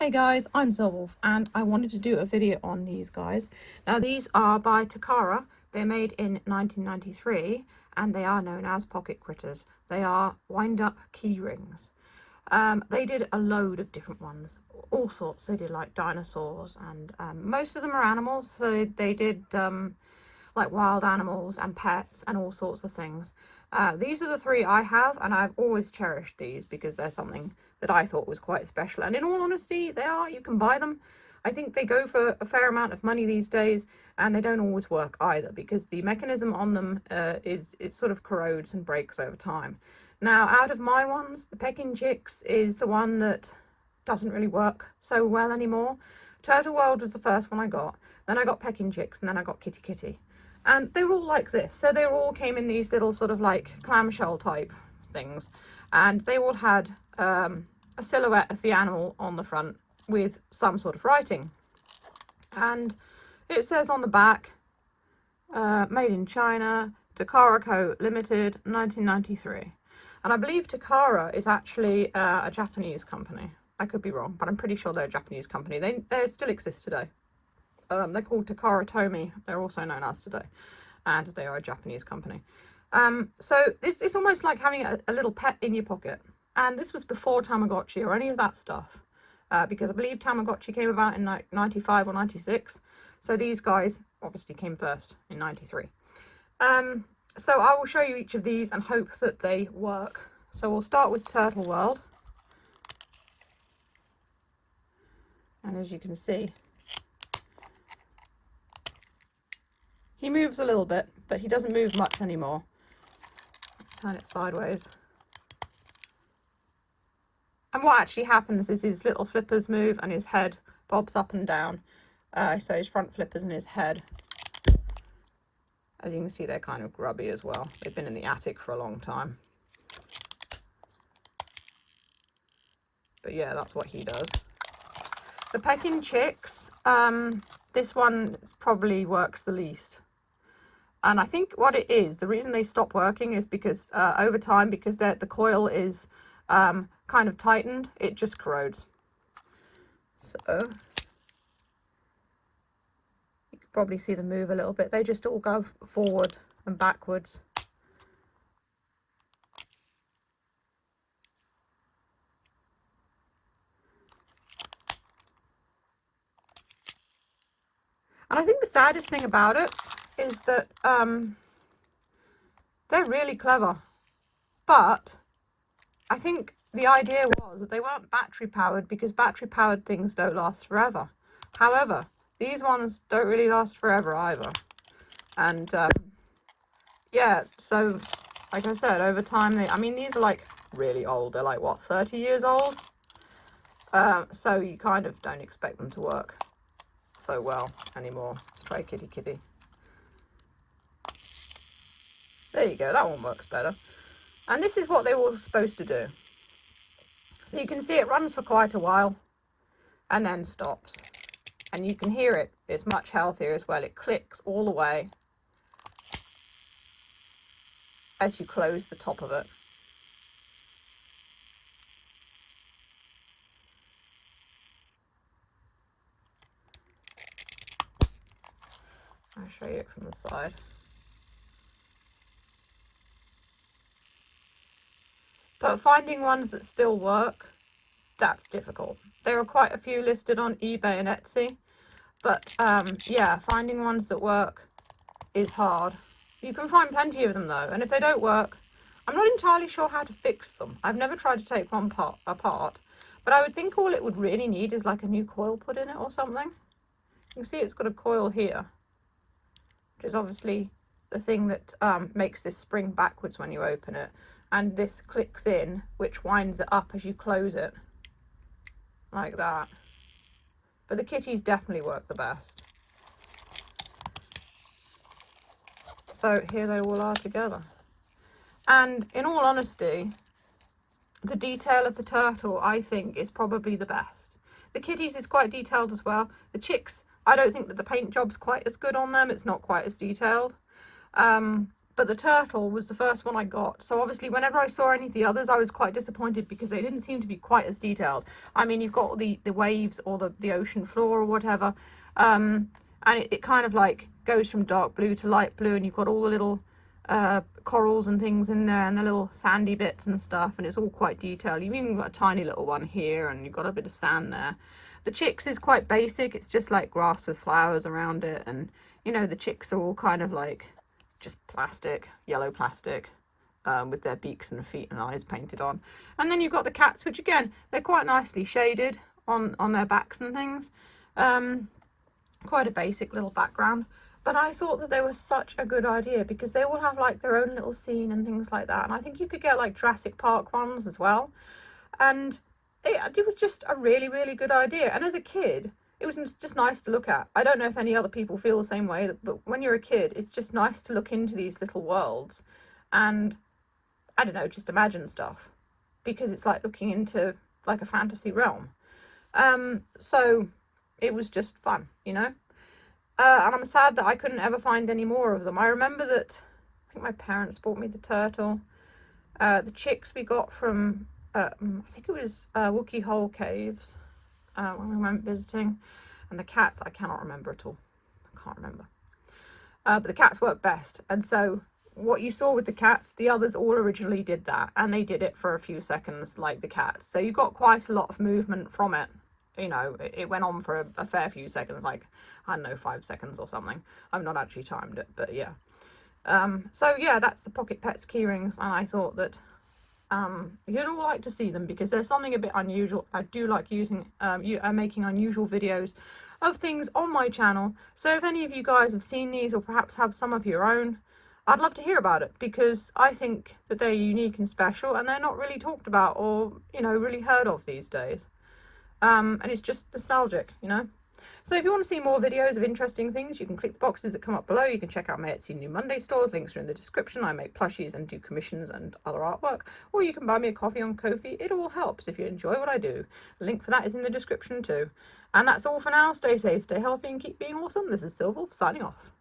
Hey guys, I'm Zolf and I wanted to do a video on these guys. Now these are by Takara. They're made in 1993 and they are known as pocket critters. They are wind-up keyrings. They did a load of different ones, all sorts. They did like dinosaurs and most of them are animals, so they did like wild animals and pets and all sorts of things. These are the three I have, and I've always cherished these because they're something that I thought was quite special. And in all honesty, they are. You can buy them. I think they go for a fair amount of money these days, and they don't always work either because the mechanism on them it sort of corrodes and breaks over time. Now, out of my ones, the Pecking Chicks is the one that doesn't really work so well anymore. Turtle World was the first one I got. Then I got Pecking Chicks, and then I got Kitty Kitty. And they were all like this. So they all came in these little sort of like clamshell type things. And they all had a silhouette of the animal on the front with some sort of writing. And it says on the back, made in China, Takara Co. Limited, 1993. And I believe Takara is actually a Japanese company. I could be wrong, but I'm pretty sure they're a Japanese company. They still exist today. They're called Takara Tomy. They're also known as today, and they are a Japanese company. So it's almost like having a little pet in your pocket. And this was before Tamagotchi or any of that stuff, because I believe Tamagotchi came about in 95 or 96. So these guys obviously came first in 93. So I will show you each of these and hope that they work. So we'll start with Turtle World. And as you can see, he moves a little bit, but he doesn't move much anymore. Turn it sideways. And what actually happens is his little flippers move and his head bobs up and down. So his front flippers and his head. As you can see, they're kind of grubby as well. They've been in the attic for a long time. But yeah, that's what he does. The Pecking Chicks, this one probably works the least. And I think what it is, the reason they stop working is because over time, because the coil is kind of tightened, it just corrodes. So you can probably see them move a little bit. They just all go forward and backwards. And I think the saddest thing about it is that they're really clever, but I think the idea was that they weren't battery powered because battery powered things don't last forever. However, these ones don't really last forever either. And yeah, so like I said, over time, I mean, these are like really old. They're like, what, 30 years old? So you kind of don't expect them to work so well anymore. Let's try Kitty Kitty. There you go, that one works better. And this is what they were supposed to do. So you can see it runs for quite a while and then stops. And you can hear it, it's much healthier as well. It clicks all the way as you close the top of it. I'll show you it from the side. But finding ones that still work, that's difficult. There are quite a few listed on eBay and Etsy, but yeah, finding ones that work is hard. You can find plenty of them though, and if they don't work, I'm not entirely sure how to fix them. I've never tried to take one part apart, but I would think all it would really need is like a new coil put in it or something. You can see it's got a coil here, which is obviously the thing that makes this spring backwards when you open it. And this clicks in, which winds it up as you close it, like that. But the kitties definitely work the best. So here they all are together. And in all honesty, the detail of the turtle, I think, is probably the best. The kitties is quite detailed as well. The chicks, I don't think that the paint job's quite as good on them. It's not quite as detailed. But but the turtle was the first one I got. So obviously whenever I saw any of the others, I was quite disappointed because they didn't seem to be quite as detailed. I mean, you've got the waves or the ocean floor or whatever, and it kind of like goes from dark blue to light blue, and you've got all the little corals and things in there, and the little sandy bits and stuff, and it's all quite detailed. You've even got a tiny little one here, and you've got a bit of sand there. The chicks is quite basic. It's just like grass with flowers around it, and you know, the chicks are all kind of like just plastic, yellow plastic, with their beaks and feet and eyes painted on. And then you've got the cats, which again, they're quite nicely shaded on their backs and things. Quite a basic little background. But I thought that they were such a good idea because they all have like their own little scene and things like that. And I think you could get like Jurassic Park ones as well. And it was just a really, really good idea. And as a kid, it was just nice to look at. I don't know if any other people feel the same way, but when you're a kid, it's just nice to look into these little worlds and, I don't know, just imagine stuff, because it's like looking into like a fantasy realm. So it was just fun, you know. And I'm sad that I couldn't ever find any more of them. I remember that I think my parents bought me the turtle. The chicks we got from, I think it was Wookie Hole Caves, when we went visiting. And the cats, I cannot remember at all. I can't remember. But the cats work best. And so what you saw with the cats, the others all originally did that. And they did it for a few seconds like the cats. So you got quite a lot of movement from it. You know, it went on for a fair few seconds, like, I don't know, 5 seconds or something. I've not actually timed it, but yeah. So yeah, that's the Pocket Pets keyrings, and I thought that you'd all like to see them because there's something a bit unusual. I do like making unusual videos of things on my channel. So if any of you guys have seen these or perhaps have some of your own, I'd love to hear about it because I think that they're unique and special and they're not really talked about or, you know, really heard of these days. And it's just nostalgic, you know. So if you want to see more videos of interesting things, you can click the boxes that come up below. You can check out my Etsy New Monday stores. Links are in the description. I make plushies and do commissions and other artwork. Or you can buy me a coffee on Ko-fi. It all helps if you enjoy what I do. The link for that is in the description too. And that's all for now. Stay safe, stay healthy, and keep being awesome. This is Silver, signing off.